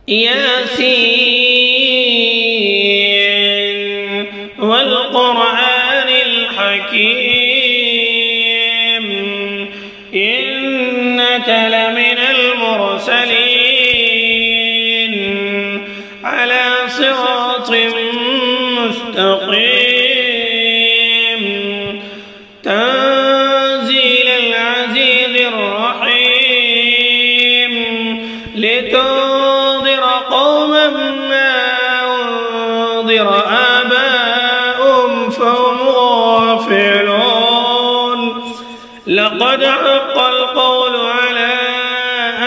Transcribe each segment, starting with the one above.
ياسين والقرآن الحكيم إنك لمن المرسلين على صراط مستقيم تنزيل العزيز الرحيم لتنذر قوما ما أنذر آباؤهم فهم غافلون لقد حق القول على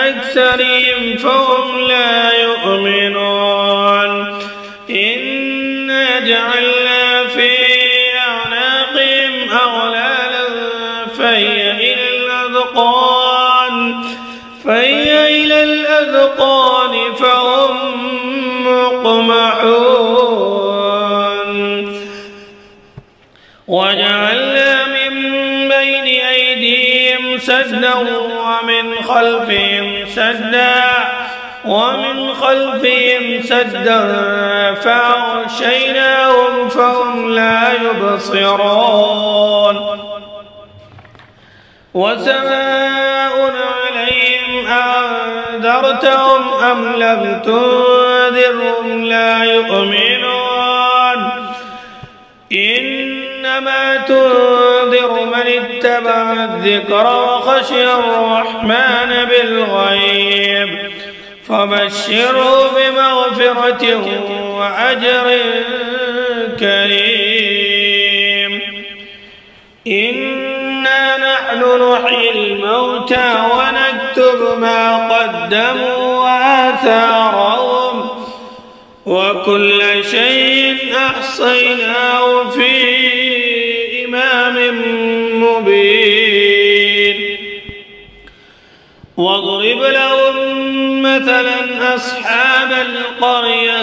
أكثرهم فهم لا يؤمنون إنا جعلنا في أعناقهم أغلالا فهي إلى الأذقان فهم مقمحون وجعلنا من بين أيديهم سدا ومن خلفهم سدا فأغشيناهم فهم لا يبصرون وسواء عليهم أنذرتهم أم لم تنذرهم لا يؤمنون إنما تنذر من اتبع الذكر وخشي الرحمن بالغيب فبشره بمغفرة وأجر كريم إنا نحن نحيي الموتى ونكتب ما قدموا وآثارهم وكل شيء أحصيناه في إمام مبين واضرب لهم مثلا أصحاب القرية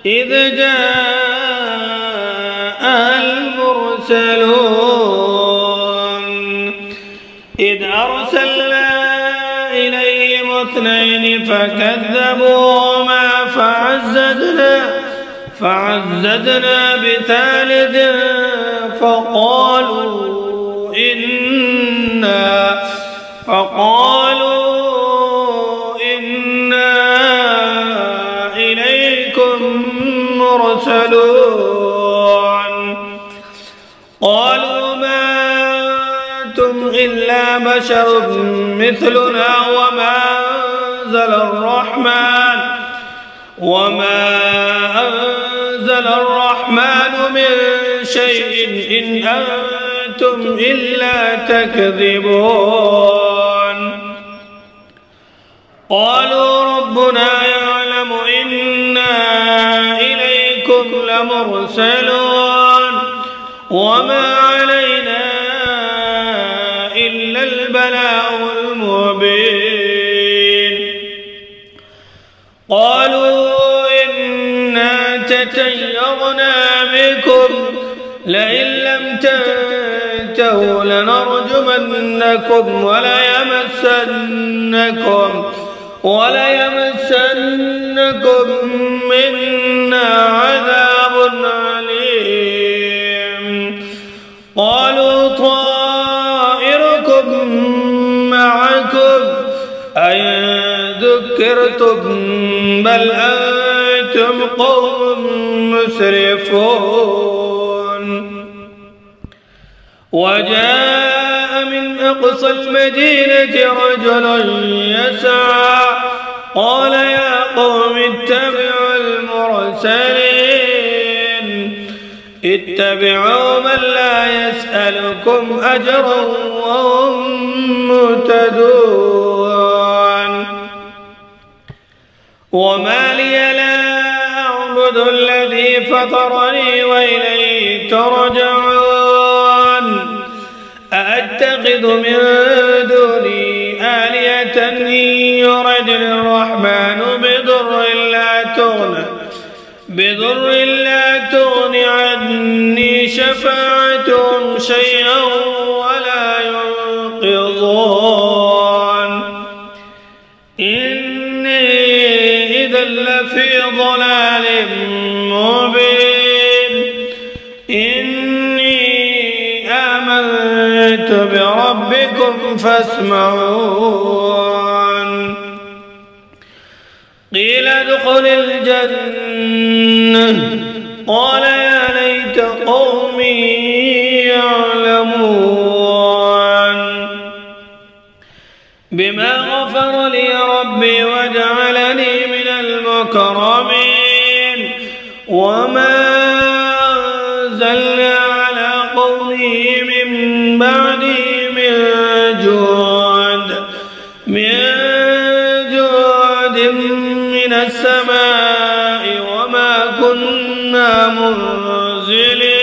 إذ جاءها المرسلون إذ أرسلنا إليهم اثنين فكذبوهما فعززنا بثالث فقالوا إنا إليكم مرسلون قالوا ما أنتم إلا بشر مثلنا وما أنزل الرحمن من شيء إن أنتم إلا تكذبون قالوا ربنا يعلم إنا إليكم لمرسلون وما علينا إلا البلاغ المبين قالوا إنا تطيرنا بكم لئن لم تنتهوا لنرجمنكم وليمسنكم منا عذاب أليم قالوا طائركم معكم أئن ذكرتم بل أنتم قوم مسرفون وجاء من أقصى المدينة رجل يسعى قال يا قوم اتبعوا المرسلين اتبعوا من لا يسألكم أجرا وهم مهتدون وما لي لا أعبد الذي فطرني وإليه ترجعون أأتخذ من دوني آلهة إن يردني الرحمن بضر لا تغن عني شفاعتهم شيئا ولا ينقذون إني إذا إذا لفي ضلال مبين إني آمنت بربكم فاسمعون قيل ادخل الجنة قال يا ليت قومي يعلمون بما غفر لي ربي وجعلني من المكرمين وما أنزلنا على قومه من بعده من السماء وما كنا منزلين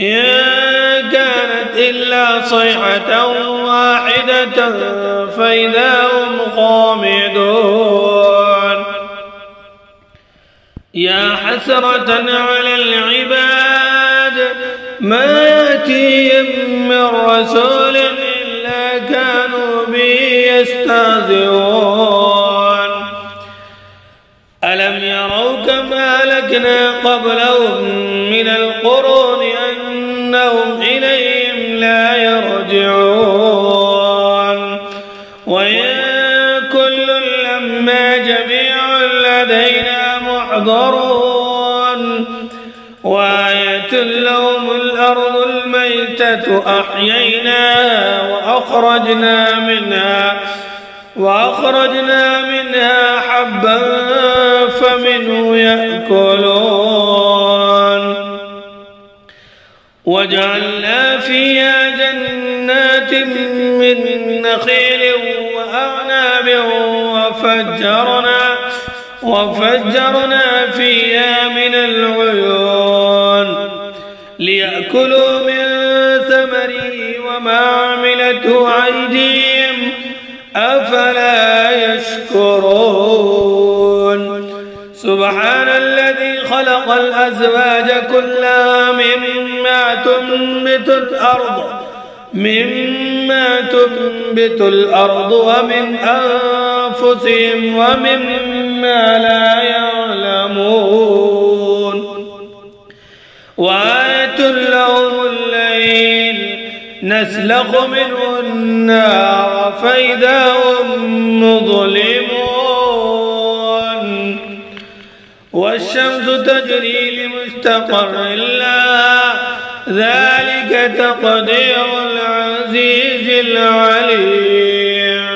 إن كانت إلا صيحة واحدة فإذا هم خامدون يا حسرة على العباد ما يأتيهم من رسول إلا كانوا به يستهزئون ألم يروا كما أهلكنا قبلهم من القرون أنهم إليهم لا يرجعون وإن كل لما جميع لدينا محضرون وآية لهم الأرض الميتة أحييناها وأخرجنا منها حبا فمنه يأكلون وجعلنا فيها جنات من نخيل وأعناب وفجرنا فيها من العيون ليأكلوا من ثمره وما عملته أيديهم أفلا يشكرون سبحان الذي خلق الأزواج كلها مما تنبت الأرض ومن أنفسهم ومما لا يعلمون وآية لهم الليل نسلخ منه النار فإذا هم مظلمون والشمس تجري لمستقر لها ذلك تقدير العزيز العليم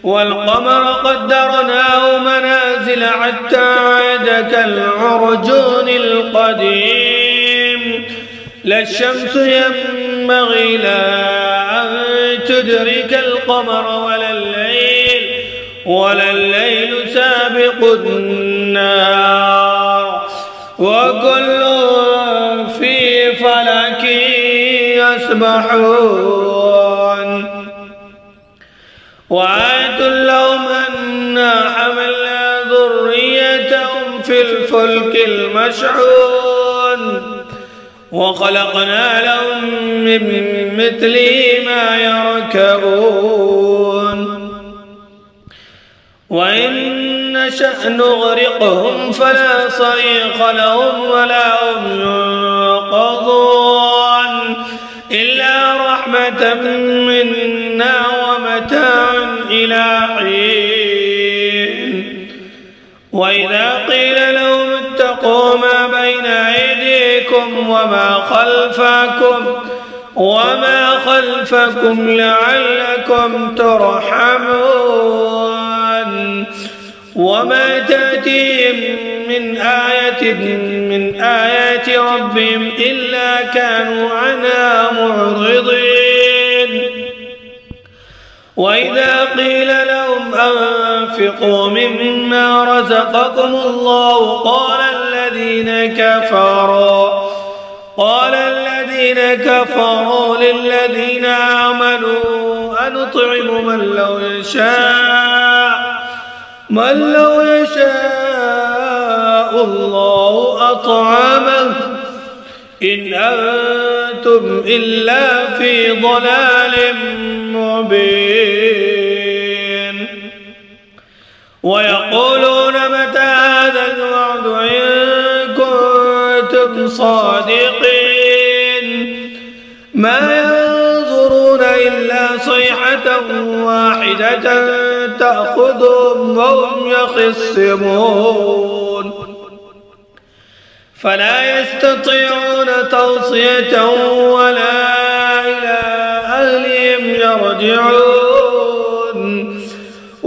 والقمر قدرناه منازل حتى عاد كالعرجون القديم لا الشمس ينبغي لها أن تدرك القمر ولا الليل سابق النهار وكل في فلك يسبحون وآية لهم أنا حملنا ذريتهم في الفلك المشحون وخلقنا لهم من مثله ما يركبون وإن نشأ نغرقهم فلا صريخ لهم ولا هم ينقذون إلا رحمة منا ومتاعا إلى حين وإذا قيل لهم اتقوا ما بين أيديكم وما خلفكم لعلكم ترحمون وما تأتيهم من آيات ربهم إلا كانوا عنها معرضين وإذا قيل لهم أنفقوا مما رزقكم الله قال الذين كفروا للذين آمنوا أنطعم من لو يشاء الله أطعمه إن أنتم إلا في ضلال مبين ويقولون متى هذا الوعد إن كنتم صادقين ما ينظرون إلا صيحة واحدة تأخذهم وهم يخصمون فلا يستطيعون توصية ولا إلى أهلهم يرجعون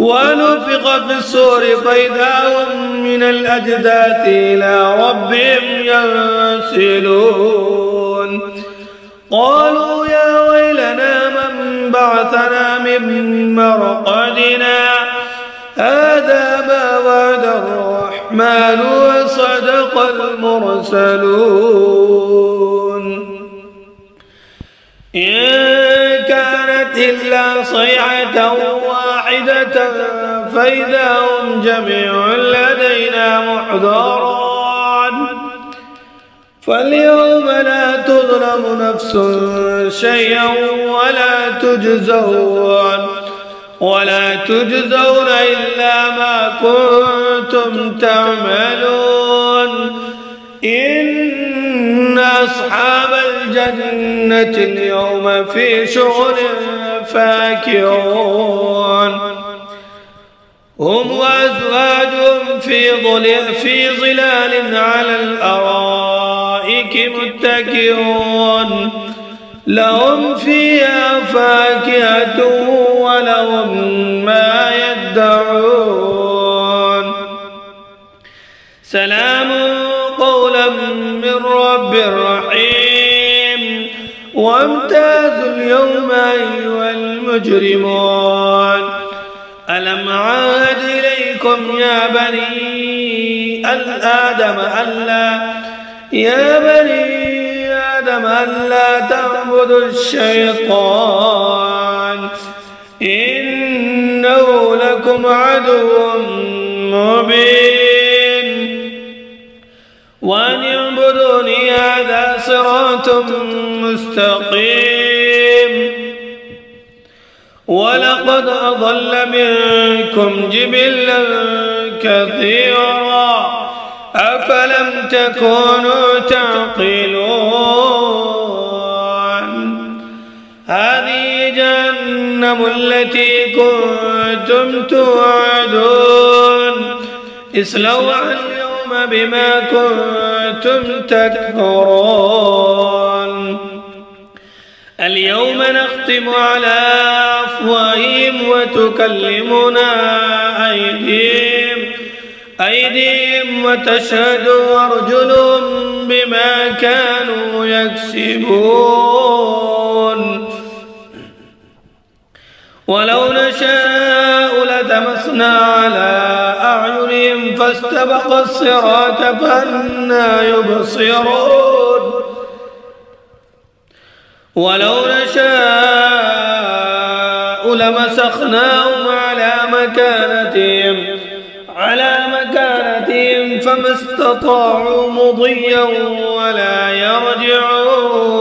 ونفخ في الصور فإذا هم من الأجداث إلى ربهم ينسلون قالوا يا ويلنا من بعثنا من مرقدنا هذا ما وعد الرحمن وصدق المرسلون إن كانت إلا صيحة واحدة فإذا هم جميع لدينا محضرون فاليوم لا تظلم نفس شيئا ولا تجزون إلا ما كنتم تعملون إن أصحاب الجنة اليوم في شغل فاكهون هم وأزواجهم في ظلال على الأرائك متكئون لهم فيها فاكهة ولهم ما يدعون سلام قولا من رب رحيم وامتازوا اليوم أيها المجرمون ألم عاهد إليكم يا بني آدم ألا تعبدوا الشيطان إنه لكم عدو مبين وأن اعبدوني هذا صراط مستقيم ولقد أضل منكم جبلا كثيرا أفلم تكونوا تعقلون هذه جهنم التي كنتم توعدون اصلوها اليوم بما كنتم تكفرون اليوم نختم على أفواههم وتكلمنا أيديهم وتشهد أرجلهم بما كانوا يكسبون ولو نشاء لتمسنا على أعينهم فاستبق الصراط فأنى يبصرون ولو نشاء لمسخناهم على مكانتهم فما استطاعوا مضيا ولا يرجعون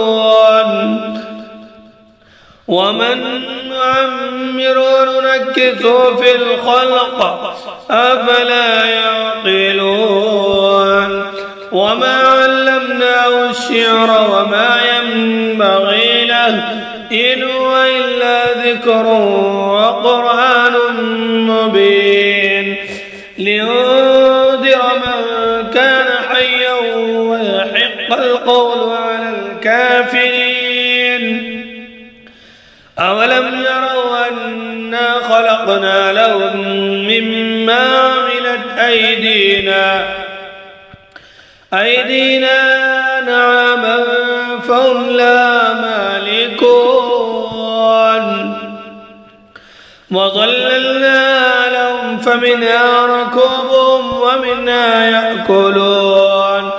ومن نعمر ننكثه في الخلق أفلا يعقلون وما علمناه الشعر وما ينبغي له إن هو إلا ذكر وقرآن مبين لينذر من كان حيا ويحق القول على الكافرين أولم يروا أنا خلقنا لهم مما عملت أيدينا نعما فهم لا مالكون وظللنا لهم فمنها ركوبهم ومنها يأكلون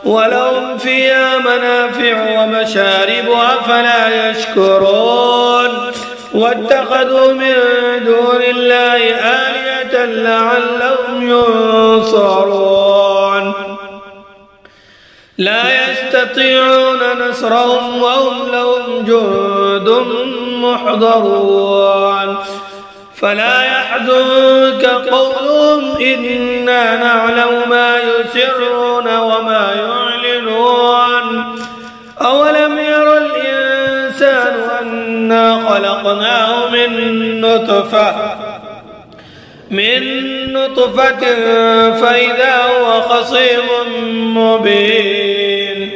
ولهم فيها منافع ومشارب أفلا يشكرون واتخذوا من دون الله آلهة لعلهم ينصرون لا يستطيعون نصرهم وهم لهم جند محضرون فلا يحزنك قولهم إنا نعلم ما يسرون وما يعلنون أولم ير الإنسان أنا خلقناه من نطفة فإذا هو خصيم مبين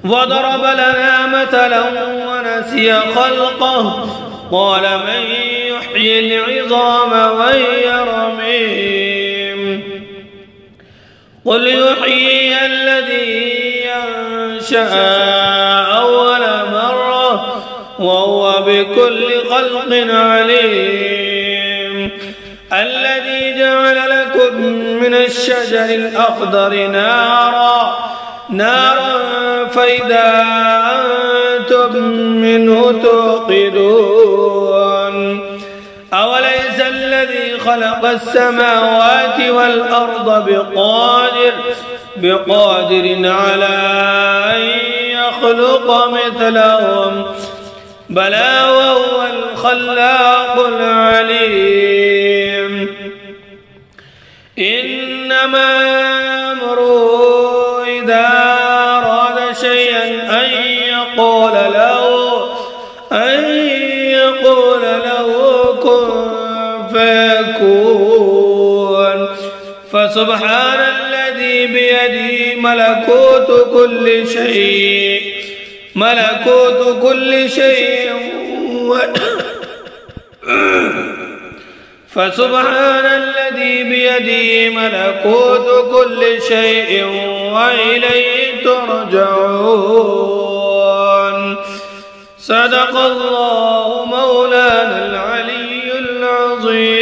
وضرب لنا مثلا ونسي خلقه قال من يحيي العظام وهي رميم قل يحيي الذي ينشأ أول مرة وهو بكل خلق عليم الذي جعل لكم من الشجر الأخضر نارا فإذا أنتم منه توقدون أوليس الذي خلق السماوات والأرض بقادر على أن يخلق مثلهم بلى وهو الخلاق العليم إنما أمره إذا أراد شيئا أن يقول له كن فيكون فسبحان الذي بيده ملكوت كل شيء فسبحان الذي بيده ملكوت كل شيء وإليه ترجعون صدق الله مولانا العلي العظيم.